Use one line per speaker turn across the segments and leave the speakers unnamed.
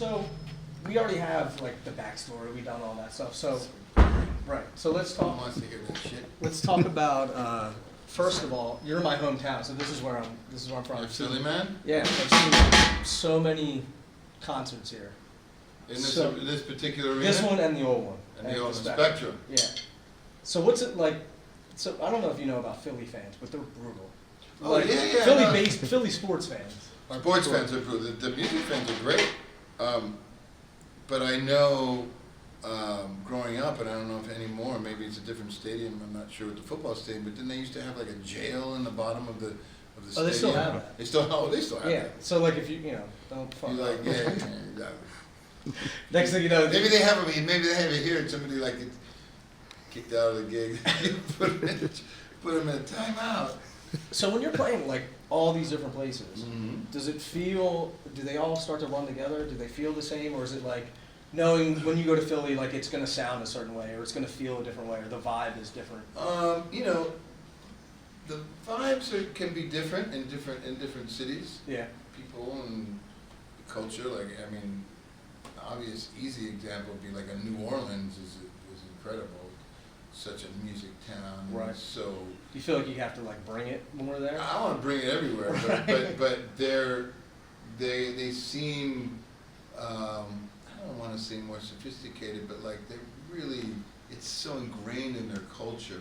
So we already have like the backstory. We've done all that stuff. So right. So let's
Who
talk.
wants to hear that shit?
Let's talk about. First of all, you're my hometown, so this is where I'm from.
You're Philly, man?
Yeah, I've seen so many concerts here.
In this,
So-
this particular arena?
This one and the old one.
And the old
Spectrum.
Spectrum.
Yeah. So what's it like? So I don't know if you know about Philly fans, but they're brutal.
Oh,
Like,
yeah, yeah,
Philly
no.
based, Philly sports fans.
Sports fans are brutal. The music fans are great. But I know, growing up, and I don't know if anymore, maybe it's a different stadium, I'm not sure with the football stadium, but didn't they used to have like a jail in the bottom of the stadium?
Oh, they still have that.
They still have
Yeah.
that.
So like if you don't fuck.
You're like,
up.
yeah, exactly.
Next thing you know,
Maybe they have it here and somebody like gets kicked out of the gig. put them in a timeout.
So when you're playing like all these different places,
Mm-hmm.
do they all start to run together? Do they feel the same, or is it like knowing when you go to Philly, like it's gonna sound a certain way, or it's gonna feel a different way, or the vibe is different?
The vibes can be different in different cities.
Yeah.
People and culture, like obvious easy example would be like a New Orleans is incredible, such a music town.
Right.
So
Do you feel like you have to like bring it when we're there?
I want to bring it everywhere, but they seem I don't want to say more sophisticated, but like it's so ingrained in their culture,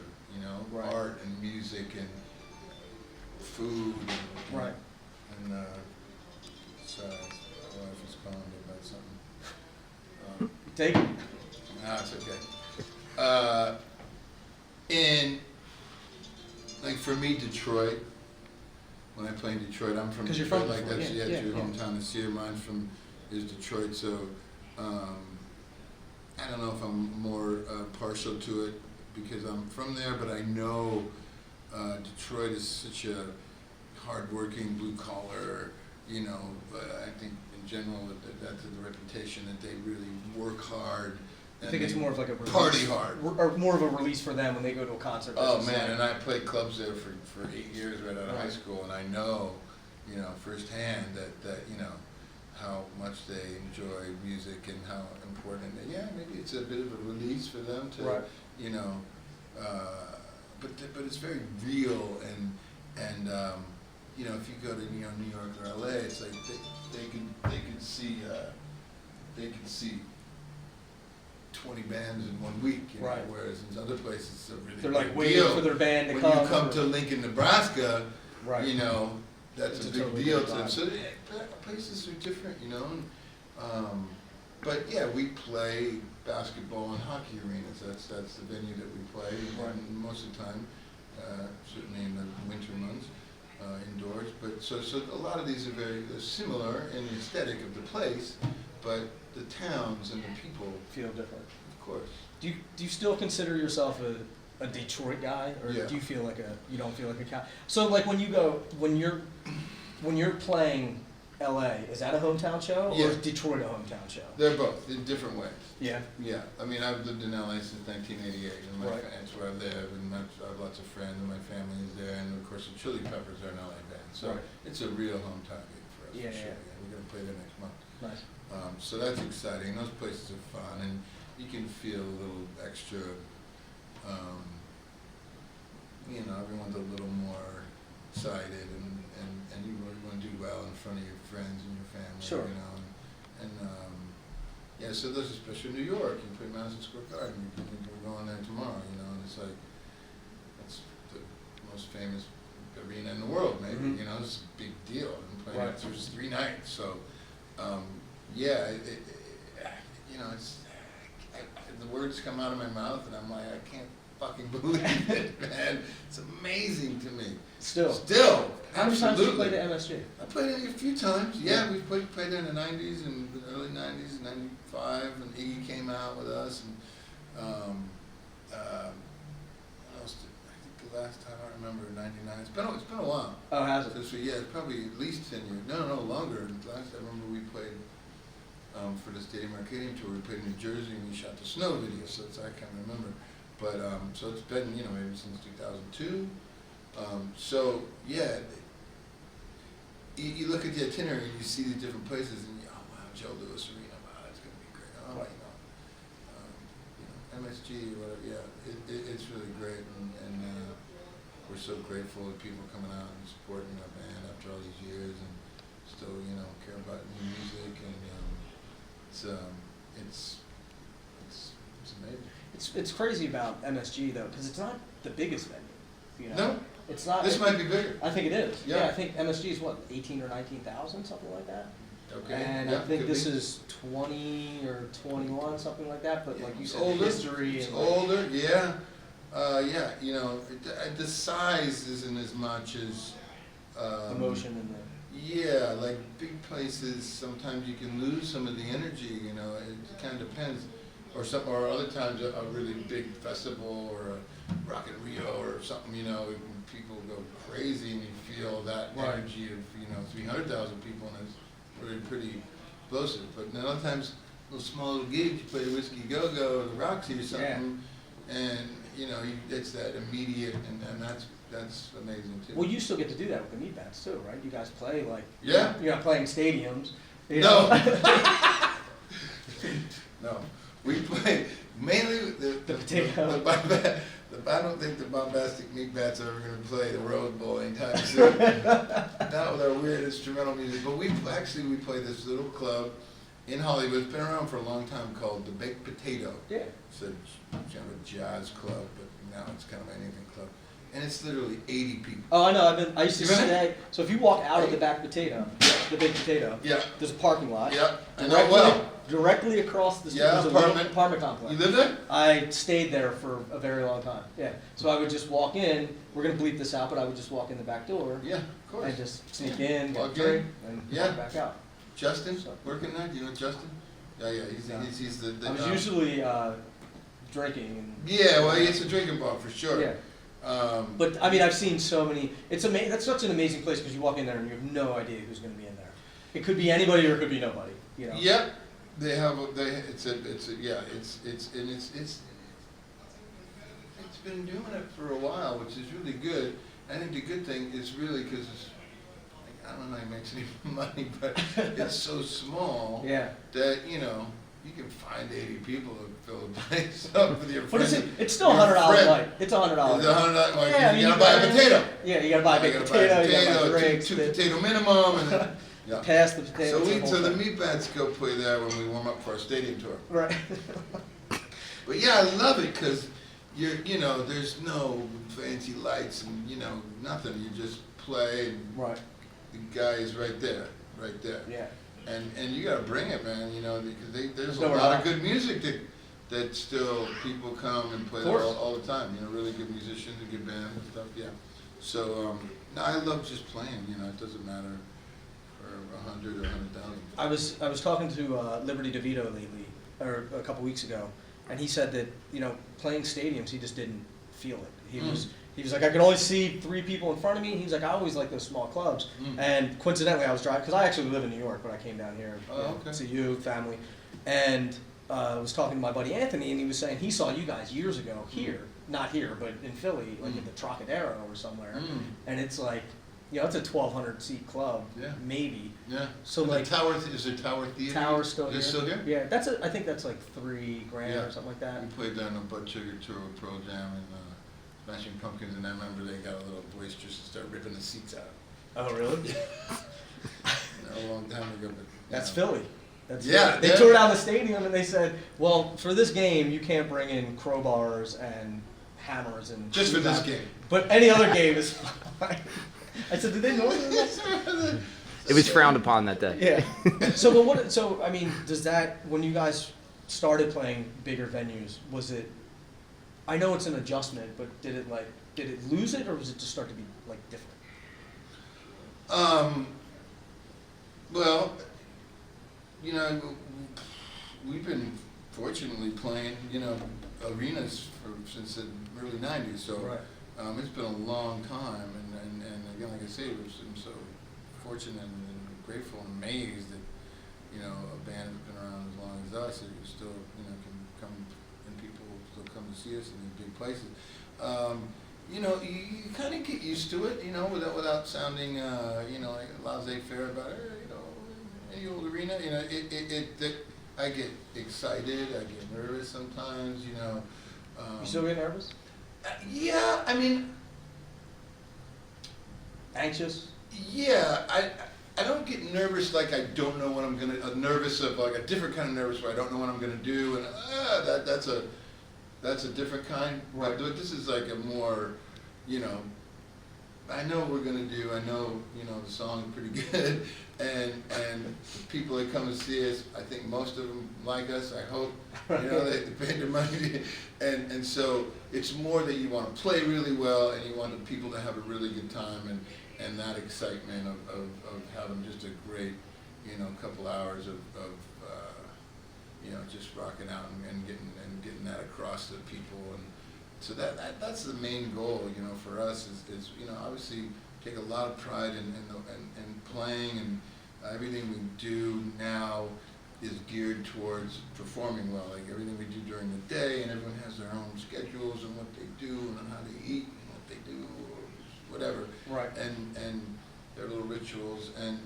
Right.
art and music and food. And,
Right.
And sorry, my wife is calling me about something.
Take it.
No, it's okay. And like for me, Detroit. When I play in Detroit, I'm from
'Cause you're
Detroit.
from
Like
Detroit,
that's
yeah,
your
yeah.
hometown this year. Mine's is Detroit. So I don't know if I'm more partial to it because I'm from there, but I know Detroit is such a hardworking, blue collar. I think in general that's the reputation that they really work hard.
I think it's more of like a release,
party hard.
or more of a release for them when they go to a concert.
Oh
versus
man,
like-
and I played clubs there for 8 years right out of high school, and I know, firsthand that how much they enjoy music and how important. Maybe it's a bit of a release for them to,
Right.
But it's very real and if you go to New York or LA, it's like they can see 20 bands in 1 week,
Right.
Whereas in other places it's a really
They're
big
like waiting
deal.
for their band to
when
come.
you come to Lincoln, Nebraska,
Right.
that's
It's
a
a
big
totally
deal
different
to them. So places are different, But yeah, we play basketball and hockey arenas. That's the venue that we play,
Right.
and most of the time, certainly in the winter months, indoors. But so a lot of these are very similar in the aesthetic of the place, but the towns and the people,
Feel different.
of course.
Do you still consider yourself a Detroit guy, or
Yeah.
do you feel like you don't feel like a cow? So like when you're playing LA, is that a hometown show, or
Yeah.
is Detroit a hometown show?
They're both in different ways.
Yeah.
Yeah, I've lived in LA since 1988, and
Right.
that's where I live, and I have lots of friends, and my family is there, and of course the Chili Peppers are an LA band, so
Right.
it's a real hometown gig for us,
Yeah,
for sure.
yeah.
We're gonna play there next month.
Nice.
So that's exciting. Those places are fun, and you can feel a little extra. Everyone's a little more excited, and you really want to do well in front of your friends and your family.
Sure.
So those are special. New York, you play Madison Square Garden. We're going there tomorrow. And it's like that's the most famous arena in the world, maybe.
Mhm.
It's a big deal. I've been playing
Right.
it for 3 nights, so. It's the words come out of my mouth, and I'm like, I can't fucking believe it, man. It's amazing to me.
Still. How many times
absolutely.
did you play the MSG?
I played it a few times. Yeah, we played there in the '90s and the early '90s, '95, and Iggy came out with us, and what else I think the last time I remember '99. It's been a while.
Oh, has it?
It's probably at least 10 years. No, longer. Last I remember we played for the Stadium Arcadium tour. We played in New Jersey and we shot the Snow video, so I can't remember. But so it's been maybe since 2002. You look at the itinerary and you see the different places and oh wow, Joe Louis Arena, MSG, whatever. Yeah, it's really great, and we're so grateful that people coming out and supporting our band after all these years, and still, care about new music, and it's amazing.
It's crazy about MSG though, because it's not the biggest venue.
No,
it's not.
this might be bigger.
I think it is.
Yeah.
I think MSG is what, 18 or 19,000, something like that.
Okay.
And
yeah,
I think this
be.
is 20 or 21, something like that. But like you said,
older.
history.
It's
and
older, yeah. Yeah, the size isn't as much as
emotion and the.
Yeah, like big places, sometimes you can lose some of the energy. It kind of depends. Or other times a really big festival or a Rock in Rio or something. When people go crazy and you feel that
Right.
energy of 300,000 people, and it's really pretty explosive. But then other times, little small little gigs, you play Whiskey Go Go or the Roxy or something, and it's that immediate, and that's amazing too.
Well, you still get to do that with the meat bats too, right? You guys play like.
Yeah.
You're not playing stadiums.
No. No. We play mainly the
potato.
I don't think the bombastic meat bats are ever going to play the Rose Bowl anytime soon. Not with our weird instrumental music, but we play this little club in Hollywood. It's been around for a long time, called the Baked Potato.
Yeah.
It's kind of a jazz club, but now it's kind of anything club. And it's literally 80 people.
Oh, I know. I used to
You been
stay. So if you walk out of the back potato, the big potato,
Yeah.
there's a parking lot.
Yeah. I know well.
Directly across the street,
Yeah,
there's a little
apartment.
apartment complex.
You live there?
I stayed there for a very long time. Yeah. So I would just walk in. We're gonna bleep this out, but I would just walk in the back door
Yeah, of course.
and just sneak in, get a
Walk
drink,
in.
and
Yeah.
walk back out.
Justin,
So-
working there? Do you know Justin? Yeah, he's the
I was usually drinking. And,
Yeah, well, it's a drinking bar for sure.
Yeah. But I mean, I've seen so many. That's such an amazing place because you walk in there and you have no idea who's going to be in there. It could be anybody or it could be nobody.
Yep, it's been doing it for a while, which is really good. I think the good thing is really because I don't know how it makes any money, but it's so small
Yeah.
that you can find 80 people to fill the place up with your
But
friends.
it's still $100 a night. It's $100.
It's $100. Like,
Yeah, I mean,
you gotta buy a potato.
Yeah, you gotta buy a big potato. You gotta buy drinks.
two potato minimum, and then, yeah.
Pass the potato.
So the meat bats go play there when we warm up for our stadium tour.
Right.
But yeah, I love it because there's no fancy lights and nothing. You just play, and
Right.
the guy is right there.
Yeah.
And you gotta bring it, man. Because there's a
Nowhere
lot of
else.
good music that still people come and play there all the time. Really good musicians, a good band and stuff. Yeah. So no, I love just playing. It doesn't matter for 100 or 100,000.
I was talking to Liberty DeVito lately, or a couple weeks ago, and he said that playing stadiums he just didn't feel it. He was like, I could only see 3 people in front of me. He was like, I always like those small clubs. And coincidentally, I was driving because I actually live in New York, but I came down here to see you, family, and I was talking to my buddy Anthony, and he was saying he saw you guys years ago here, not here, but in Philly, like at the Trocadero or somewhere, and it's like. It's a 1,200 seat club, maybe.
Yeah.
So
and
like
is there Tower Theater?
Tower's still
Is
here.
it still here?
Yeah, I think that's like $3,000
Yeah.
or something like that.
We played down on Bud Sugar tour with Pearl Jam and Smashing Pumpkins, and I remember they got a little boisterous and started ripping the seats out.
Oh really?
A long time ago, but
That's Philly. That's
Yeah,
They
yeah.
tore down the stadium and they said, well, for this game you can't bring in crowbars and hammers and
just for this game.
But any other game is fine. I said, did they know this?
It was frowned upon that day.
Yeah. So I mean, does that, when you guys started playing bigger venues, was it, I know it's an adjustment, but did it lose it or was it just start to be like different?
Well, we've been fortunately playing, arenas since the early 90s, so
Right.
It's been a long time, and again, like I say, I'm so fortunate and grateful and amazed that, a band that's been around as long as us, that you still, can come, and people still come to see us in these big places. You kind of get used to it, without sounding, like a laissez-faire about it, any old arena, I get excited, I get nervous sometimes,
You still get nervous?
Yeah, I mean,
Anxious?
yeah, I don't get nervous like I don't know what I'm gonna, nervous of like a different kind of nervous where I don't know what I'm gonna do, and that's a different kind.
Right.
But this is like a more, you know, I know what we're gonna do. I know, you know, the song's pretty good, and the people that come and see us, I think most of them like us. I hope, you know, they paid their money, and so it's more that you want to play really well, and you want the people to have a really good time, and that excitement of having just a great, you know, couple hours of you know, just rocking out and getting that across to people. And so that's the main goal, you know, for us is you know, obviously take a lot of pride in playing, and everything we do now is geared towards performing well. Like everything we do during the day, and everyone has their own schedules and what they do and how they eat and what they do or whatever.
Right.
And their little rituals, and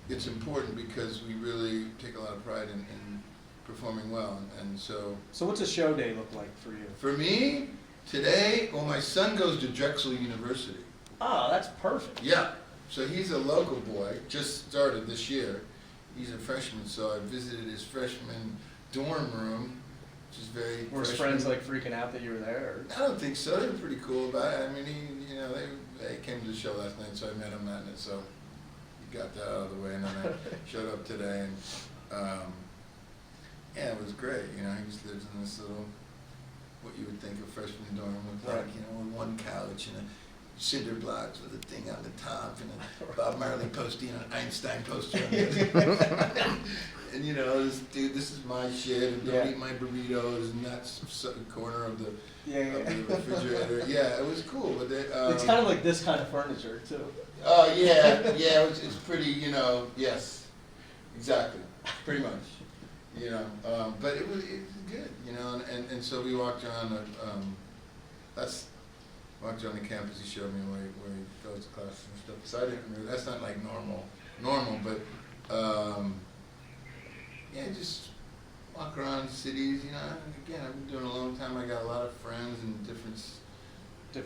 it's important because we really take a lot of pride in performing well, and so.
So what's a show day look like for you?
For me, today, well, my son goes to Drexel University.
Oh, that's perfect.
Yeah, so he's a local boy, just started this year. He's a freshman, so I visited his freshman dorm room, which is very.
Were his friends like freaking out that you were there? Or?
I don't think so. They were pretty cool about it. I mean, you know, they came to the show last night, so I met him that night. So he got that out of the way, and then I showed up today, and yeah, it was great. You know, he just lives in this little, what you would think a freshman dorm looked like.
Right.
You know, with one couch and a cinder blocks with a thing on the top, and a Bob Marley poster, and an Einstein poster on the other. And you know, this is my shit, and don't eat my burritos, and that's corner of the of the refrigerator. Yeah, it was cool, but they,
it's kind of like this kind of furniture too.
Oh yeah, it's pretty, you know. Yes, exactly, pretty much. You know, but it was good, you know, and so we walked around. Walked around the campus. He showed me where he goes to class and stuff. So I didn't really. That's not like normal, but yeah, just walk around cities. You know, again, I've been doing it a long time. I got a lot of friends in different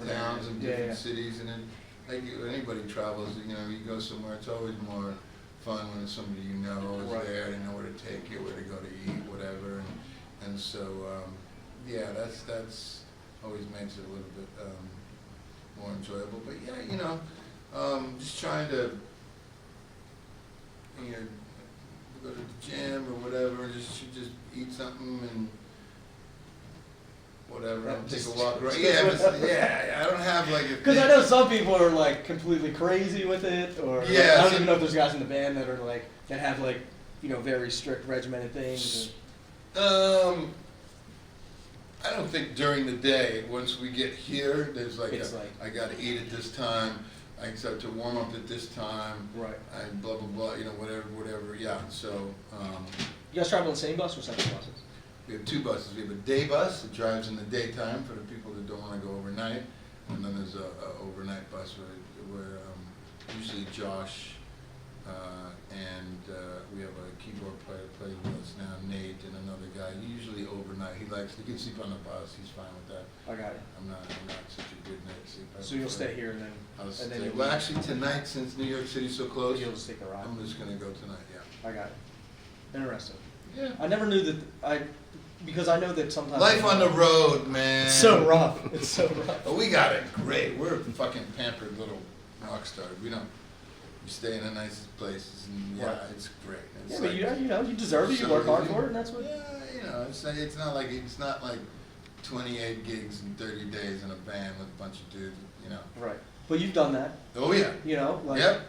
towns and different cities, and then like anybody travels, you know, you go somewhere. It's always more fun when it's somebody you know is there. They know where to take you, where to go to eat, whatever, and so yeah, that's always makes it a little bit more enjoyable. But yeah, you know, just trying to, you know, go to the gym or whatever, and just eat something and whatever, and take a walk around. Yeah, I don't have like a.
Because I know some people are like completely crazy with it, or like, I don't even know if there's guys in the band that are like that have like, you know, very strict regimented things.
I don't think during the day, once we get here, there's like, I gotta eat at this time, I start to warm up at this time, I blah, blah, blah, you know, whatever, yeah, so.
You guys travel on the same bus or separate buses?
We have two buses. We have a day bus that drives in the daytime for the people that don't wanna go overnight, and then there's a overnight bus where usually Josh, and we have a keyboard player plays with us now, Nate, and another guy. Usually overnight. He can sleep on the bus. He's fine with that.
I got it.
I'm not such a good night sleeper.
So you'll stay here and then.
Well, actually tonight, since New York City's so close,
you'll just take a ride.
I'm just gonna go tonight. Yeah.
I got it. Interesting.
Yeah.
I never knew that. Because I know that sometimes.
Life on the road, man.
It's so rough. It's so rough.
But we got it great. We're fucking pampered little rock stars. We stay in the nicest places, and it's great. It's
but you know, you deserve it. You work hard for it, and that's what.
Yeah, you know, it's not like 28 gigs in 30 days in a band with a bunch of dudes, you know.
Right. But you've done that.
Oh yeah.
You know, like.
Yep.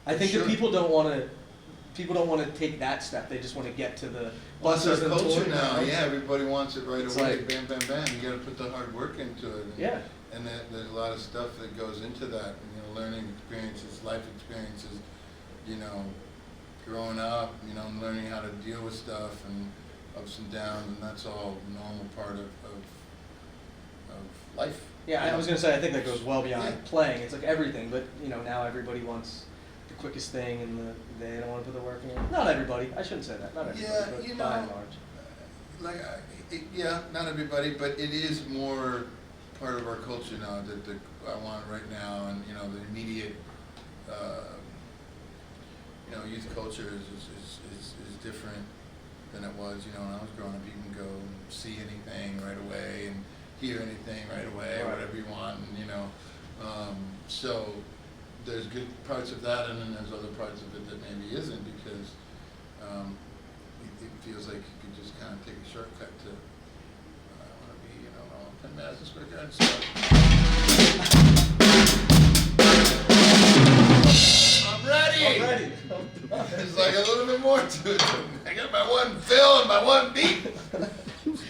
I think that people don't want to take that step. They just want to get to the.
Well, it's our
and
culture
tour,
now.
right?
Yeah, everybody wants it right
It's
away.
like,
bam, bam, bam. You got to put the hard work into it.
Yeah.
And there's a lot of stuff that goes into that. You know, learning experiences, life experiences. You know, growing up. You know, learning how to deal with stuff and ups and downs, and that's all a normal part of life.
Yeah, I was gonna say I think that goes well beyond
Yeah.
playing. It's like everything, but you know now everybody wants the quickest thing, and they don't want to put the work in. Not everybody. I shouldn't say that. Not everybody,
Yeah,
but
you
by
know,
and large.
like, yeah, not everybody, but it is more part of our culture now that I want right now, and the immediate, youth culture is different than it was. When I was growing up, you can go and see anything right away and hear anything right away,
Right.
whatever you want, and so there's good parts of that, and then there's other parts of it that maybe isn't, because it feels like you could just kind of take a shortcut to I want to be, on Madison Square Garden stuff. I'm ready. There's like a little bit more to it. I got my one fill and my one beat.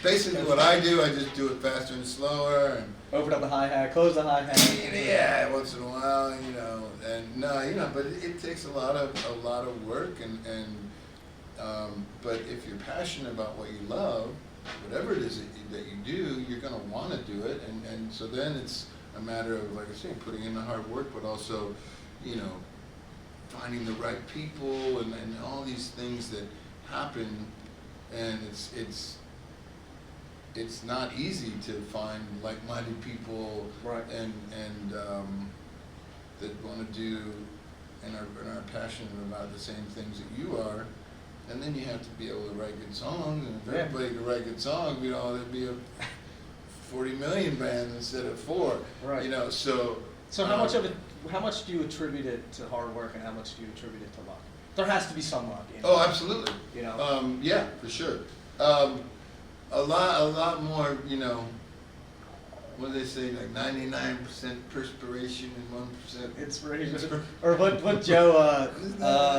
Basically, what I do, I just do it faster and slower, and
Open up the hi-hat, close the hi-hat.
yeah, once in a while, and no, but it takes a lot of work, but if you're passionate about what you love, whatever it is that you do, you're gonna want to do it, and so then it's a matter of, like I say, putting in the hard work, but also, finding the right people and all these things that happen, and it's not easy to find like-minded people,
Right.
and that want to do and are passionate about the same things that you are, and then you have to be able to write good songs, and if
Yeah.
everybody could write good songs, there'd be a 40 million band instead of 4.
Right.
So
how much do you attribute it to hard work, and how much do you attribute it to luck? There has to be some luck.
Oh, absolutely. Yeah, for sure. A lot more, what do they say, like 99% perspiration and 1%
Inspiration. Or what Joe,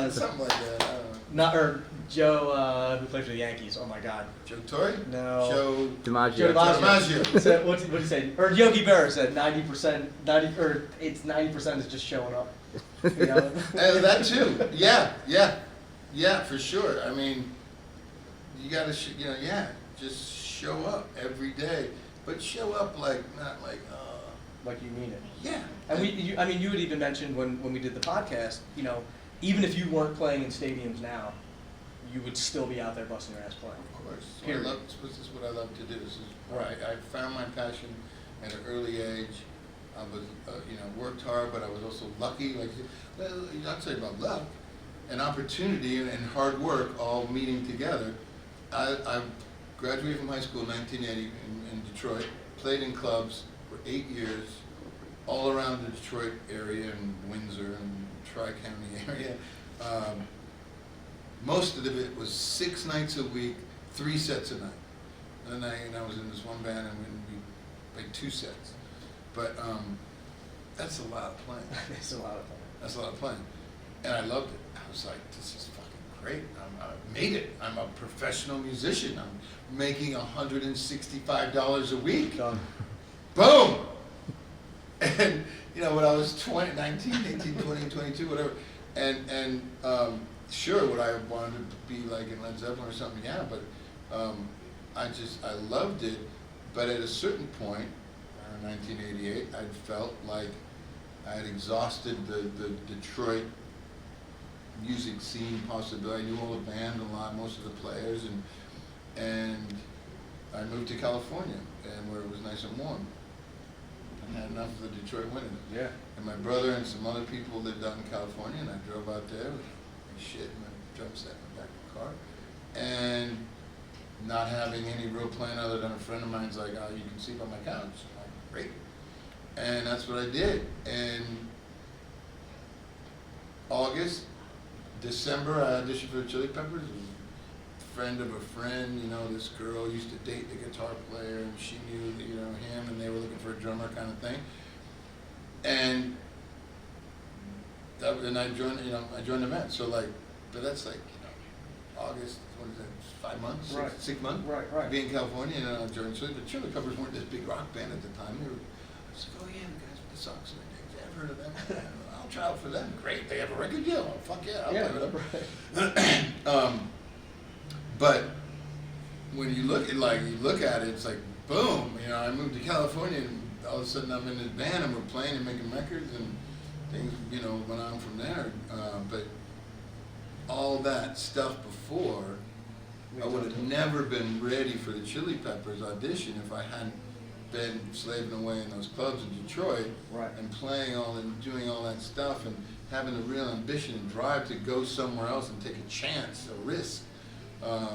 something like that. I don't know.
Joe, who played for the Yankees. Oh my God.
Joe Torre?
No.
Joe
DiMaggio.
DiMaggio.
Said, what did he say? Or Yogi Berra said 90%, 90% is just showing up.
And that too. Yeah, for sure. I mean, you gotta, just show up every day, but show up not like
you mean it.
Yeah.
And you had even mentioned when we did the podcast, even if you weren't playing in stadiums now, you would still be out there busting your ass playing.
Of course.
Period.
This is what I love to do. This is where
Right.
I found my passion at an early age. I was, worked hard, but I was also lucky. I'll tell you about luck, and opportunity, and hard work all meeting together. I graduated from high school in 1980 in Detroit, played in clubs for 8 years, all around the Detroit area and Windsor and Tri-County area. Most of it was 6 nights a week, 3 sets a night. And I was in this one band, and we played 2 sets. But that's a lot of playing.
It's a lot of fun.
That's a lot of playing. And I loved it. I was like, this is fucking great. I made it. I'm a professional musician. I'm making $165 a week.
Done.
Boom! And, when I was 20, 19, 18, 20, 22, whatever, and sure, would I have wanted to be like in Led Zeppelin or something? Yeah, but I loved it. But at a certain point, in 1988, I felt like I had exhausted the Detroit music scene possibility. I knew all the band a lot, most of the players, and I moved to California, and where it was nice and warm. I had enough of the Detroit winter.
Yeah.
And my brother and some other people lived out in California, and I drove out there with my shit in my drum set in the back of the car, and not having any real plan other than a friend of mine's like, oh, you can sleep on my couch. I'm like, great. And that's what I did. And December, I auditioned for the Chili Peppers. It was a friend of a friend, this girl used to date the guitar player, and she knew, him, and they were looking for a drummer kind of thing. And I joined the band. So but that's August, what is that, 5 months,
Right.
6 months?
Right.
Being in California, and I joined. So the Chili Peppers weren't this big rock band at the time. I was like, oh yeah, the guys with the socks and the things. I've heard of them. I'll try out for them. Great, they have a record deal. Oh, fuck yeah, I'll play with them. But when you look at it, it's like boom. I moved to California, and all of a sudden I'm in this band, and we're playing and making records, and things went on from there. But all that stuff before
Me
I would have
too.
never been ready for the Chili Peppers audition if I hadn't been slaving away in those clubs in Detroit
Right.
and playing all and doing all that stuff and having a real ambition and drive to go somewhere else and take a chance, a risk. I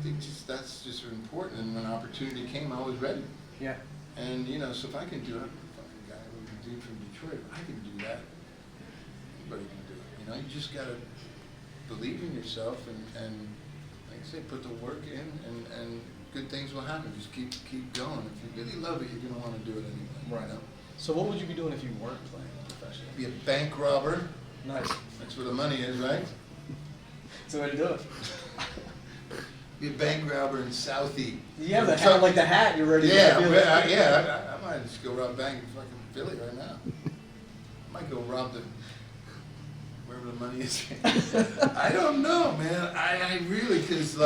think that's just important. And when opportunity came, I was ready.
Yeah.
And so if I can do it, fucking guy who can do from Detroit, if I can do that. Anybody can do it. You just gotta believe in yourself and like I say, put the work in and good things will happen. Just keep going. If you really love it, you're gonna want to do it anyway.
Right. So what would you be doing if you weren't playing professionally?
Be a bank robber.
Nice.
That's where the money is, right?
That's the way to do it.
Be a bank robber in Southie.
Yeah, the hat, like the hat, you're ready
Yeah,
to
I might just go rob a bank in fucking Philly right now. I might go rob wherever the money is. I don't know, man. I really, because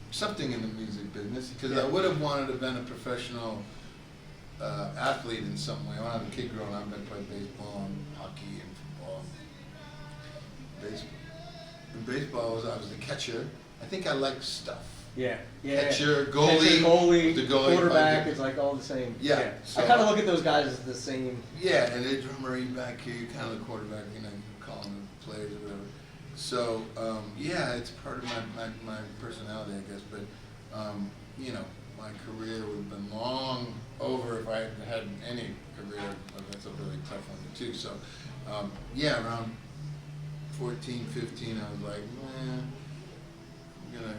something in the music business, because I would have wanted to have been a professional athlete in some way. When I was a kid growing up, I played baseball and hockey and football. In baseball, I was the catcher. I think I liked stuff.
Yeah.
Catcher, goalie,
the quarterback, it's like all the same.
Yeah. So,
I kind of look at those guys as the same.
Yeah, and they drummer back here, you're kind of the quarterback, calling the plays or whatever. So, it's part of my personality, I guess. But, my career would have been long over if I had any career. But that's a really tough one too. So, around 14, 15, I was like, I'm gonna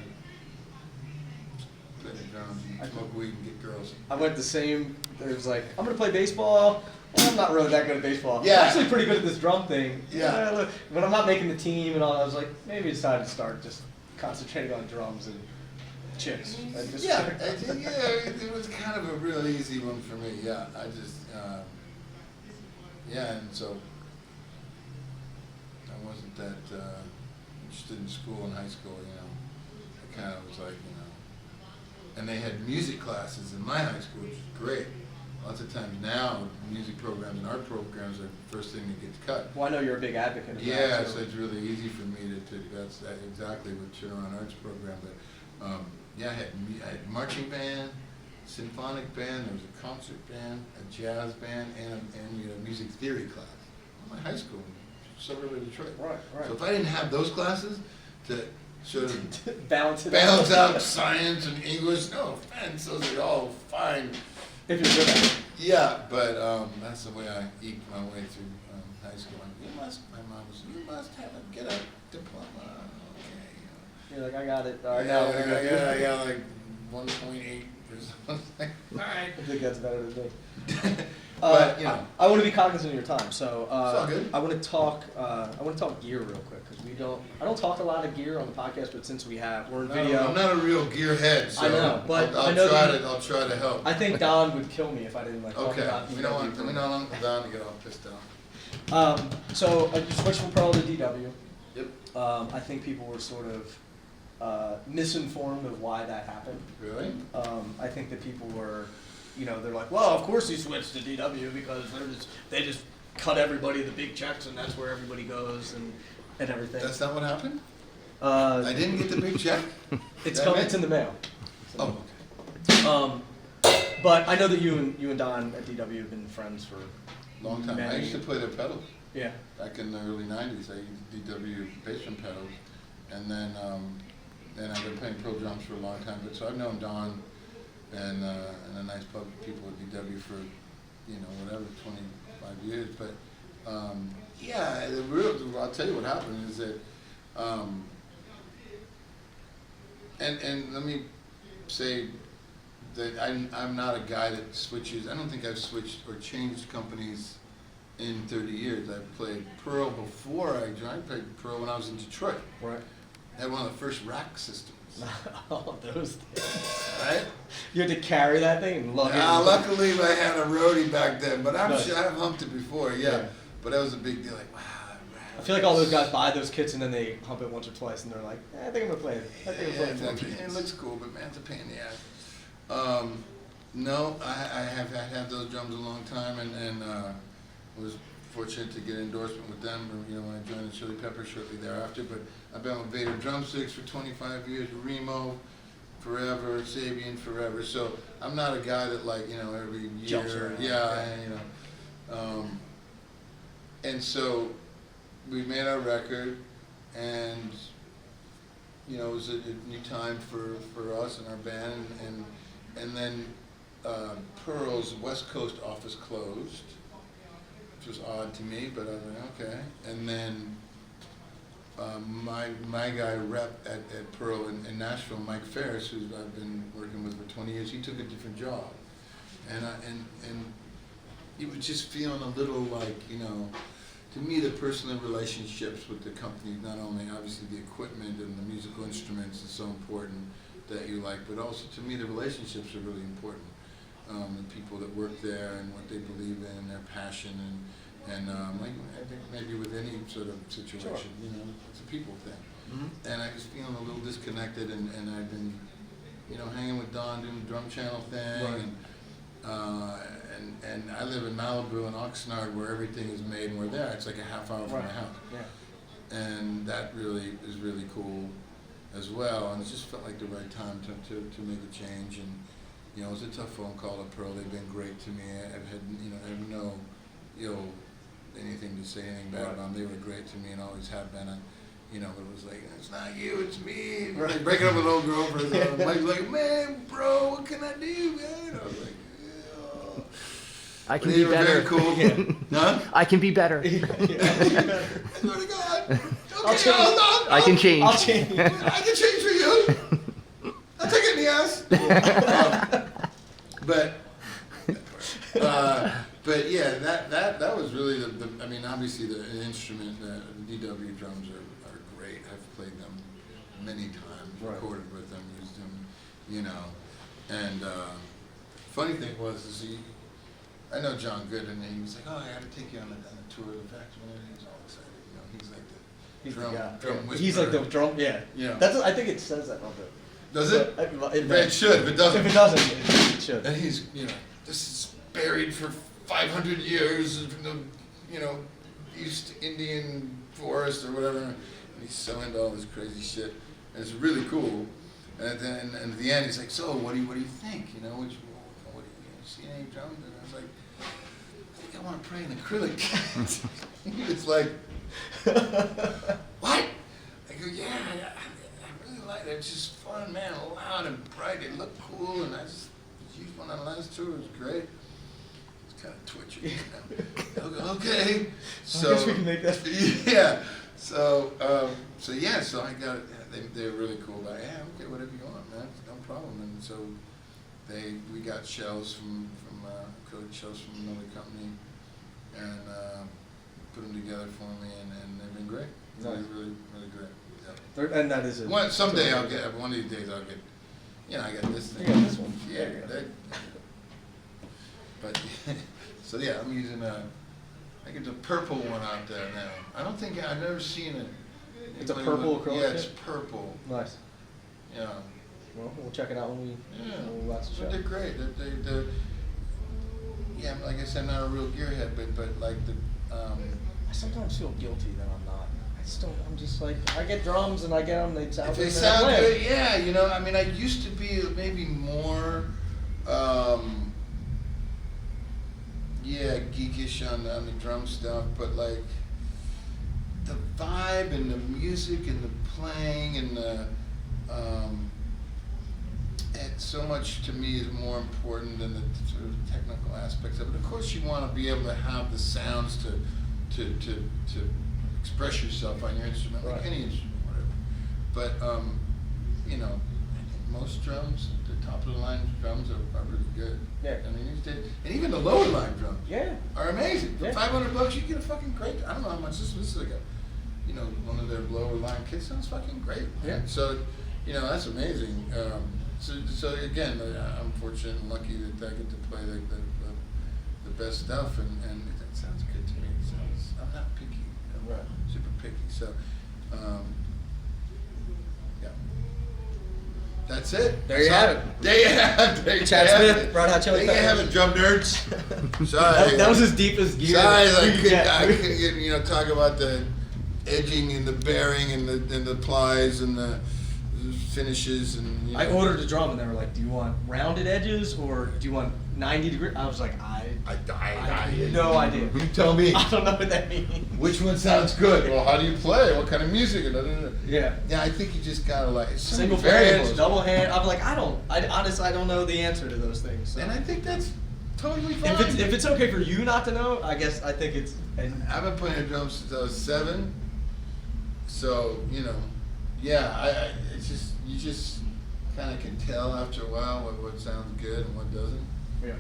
play the drums and smoke weed and get girls.
I went the same. It was like, I'm gonna play baseball. Well, I'm not really that good at baseball.
Yeah.
I'm actually pretty good at this drum thing.
Yeah.
But I'm not making the team and all. I was like, maybe it's time to start just concentrating on drums and chicks. And just
It was kind of a real easy one for me. Yeah, I just, and so I wasn't that interested in school in high school. I kind of was like, and they had music classes in my high school, which was great. Lots of times now, music programs and art programs are the first thing that gets cut.
Well, I know you're a big advocate of that.
Yeah,
too.
so it's really easy for me to that's exactly what Roarin Arts program. But I had marching band, symphonic band, there was a concert band, a jazz band, and a music theory class. In my high school, suburb of Detroit.
Right.
So if I didn't have those classes to sort of
balance
out science and English, no offense, those are all fine.
If you're good at it.
Yeah, but that's the way I eked my way through high school. My mom was, you must get a diploma. Okay.
You're like, I got it. All right,
Yeah,
now
I got like 1.8 or something. All right.
I think that's better than me.
But
I want to be cognizant of your time, so
it's all good.
I want to talk. I want to talk gear real quick because I don't talk a lot of gear on the podcast, but since we're in video.
I'm not a real gearhead, so
I know, but
I'll try to help.
I think Don would kill me if I didn't talk
Okay,
about.
we don't want Don to get all pissed off.
So you switched from Pearl to DW.
Yep.
I think people were sort of misinformed of why that happened.
Really?
I think that people were, they're like, well, of course he switched to DW because they just cut everybody the big checks and that's where everybody goes and everything.
That's not what happened? I didn't get the big check?
It's in the mail.
Oh, okay.
But I know that you and Don at DW have been friends for
Long time. I used to play their pedals.
Yeah.
Back in the early 90s, I used DW bass drum pedals. And then I've been playing pro drums for a long time. But so I've known Don and a nice bunch of people at DW for, 25 years. But I'll tell you what happened is that, and let me say that I'm not a guy that switches. I don't think I've switched or changed companies in 30 years. I played Pearl before I joined. I played Pearl when I was in Detroit.
Right.
I had one of the first rack systems.
Oh, those things.
Right?
You had to carry that thing and lug it.
Luckily I had a roadie back then, but I'm
Nice.
sure I've humped it before, yeah. But that was a big deal, like, wow.
I feel like all those guys buy those kits and then they hump it once or twice and they're like, I think I'm gonna play it. I think I'm
Yeah,
gonna play it.
it looks cool, but man, it's a pain in the ass. No, I have had those drums a long time, and was fortunate to get an endorsement with them, when I joined the Chili Peppers shortly thereafter. But I've been with Vader Drumsticks for 25 years, Remo forever, Sabian forever. So I'm not a guy that every
Jumps
year,
around.
and so we made our record, and it was a new time for us and our band, and then Pearl's West Coast office closed, which was odd to me, but I was like, okay. And then my guy rep at Pearl in Nashville, Mike Ferris, who I've been working with for 20 years, he took a different job, and it was just feeling a little like, to me, the personal relationships with the company, not only obviously the equipment and the musical instruments is so important that you like, but also to me the relationships are really important. The people that work there and what they believe in, their passion, and like I think maybe with any sort of situation,
Sure.
It's a people thing.
Mm-hmm.
And I was feeling a little disconnected, and I've been, hanging with Don doing the drum channel thing,
Right.
and I live in Malibu and Oxnard, where everything is made, and we're there. It's like a half hour from my house,
Yeah.
and that really is really cool as well. And it just felt like the right time to make a change. And it was a tough phone call to Pearl. They've been great to me. I've had I have no anything to say anything bad about them. They were great to me and always have been. And, but it was like, it's not you, it's me.
Right.
Like breaking up with an old girlfriend. Mike's like, man, bro, what can I do, man? I was like, yeah.
I can
But
be
they were
better.
very cool. Huh?
I can be better.
Swear to God. Okay,
I'll change.
I can change.
I'll change.
I can change for you. I'll take it in the ass. But yeah, that was really I mean, obviously the instrument, the DW drums are great. I've played them many times,
Right.
recorded with them, used them, And funny thing was, I know John Good, and he was like, oh, I got to take you on the tour of the factory, and he was all excited. He's like
He's
drum
the guy.
whisperer.
He's like the drum. Yeah.
Yeah.
That's. I think it says that on the.
Does it?
It
It should, if it doesn't.
If it doesn't, it should.
And he's, this is buried for 500 years in the, East Indian forest or whatever. And he's so into all this crazy shit. And it's really cool. And then and at the end, he's like, so what do you think? What do you see any drums? And I was like, I think I want to play in acrylic. It's like, what? I go, yeah, I really like it. It's just fun, man, loud and bright. It looked cool, and I just used one on the last tour. It was great. It's kind of twitchy. Okay. So
I guess we can make that.
yeah. So I got it. They're really cool. But yeah, okay, whatever you want, man. No problem. And so we got shells from acrylic shells from another company, and put them together for me, and they've been great.
Nice.
Really, really great. Yeah.
And that is a.
Someday I'll get. One of these days I'll get. I got this thing.
You got this one.
Yeah.
There you go.
But so yeah, I'm using I get the purple one out there now. I don't think I've never seen it.
It's a purple acrylic
Yeah, it's
kit?
purple.
Nice.
Yeah.
Well, we'll check it out when we watch the show.
But they're great. They're yeah, like I said, I'm not a real gearhead, but like the
I sometimes feel guilty that I'm not. I just don't. I'm just like, I get drums and I get them. They sound
if
good.
they
and I
sound
play
good, yeah. I mean, I used to be maybe more geekish on the drum stuff, but like the vibe and the music and the playing and the so much to me is more important than the sort of technical aspects of it. Of course, you want to be able to have the sounds to express yourself on your instrument, like
Right.
any instrument, whatever. But I think most drums, the top of the line drums are really good.
Yeah.
I mean, and even the lower line drums
Yeah.
are amazing. For
Yeah.
$500, you get a fucking great. I don't know how much this is like one of their lower line kits sounds fucking great.
Yeah.
And so, that's amazing. So again, I'm fortunate and lucky that I get to play the best stuff, and that sounds good to me. I'm not picky. I'm
Right.
super picky. So, yeah. That's it.
There you have it.
There you have it.
Chad Smith, Red Hot Chili
There you have
Peppers.
it, drum nerds. Sorry.
That was as deep as gear.
Sorry,
we could get.
I couldn't talk about the edging and the bearing and the plies and the finishes and.
I ordered a drum and they were like, "Do you want rounded edges or do you want 90 degree?" I was like, I have no idea.
You tell me.
I don't know what that means.
Which one sounds good? Well, how do you play? What kind of music?
Yeah.
Yeah, I think you just gotta like so many
Single
variables.
flange, double hand. I'm like, I honestly, I don't know the answer to those things. So.
And I think that's totally fine.
If it's okay for you not to know, I guess I think it's.
I've been playing drums since I was 7, so yeah. It's just you just kind of can tell after a while what sounds good and what doesn't.
Yeah.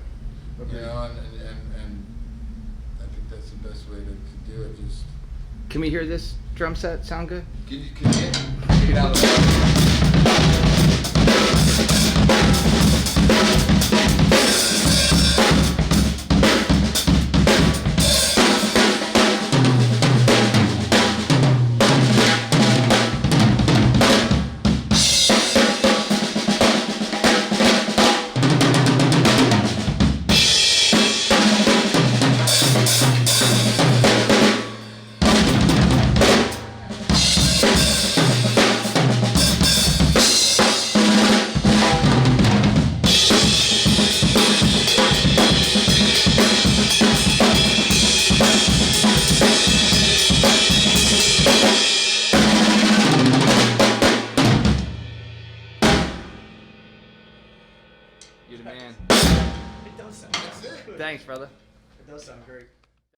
And I think that's the best way to do it. Just
Can we hear this drum set? Sound good?
can you
Get out of the
You're the man.
It does sound.
That's it.
Thanks, brother.
It does sound great.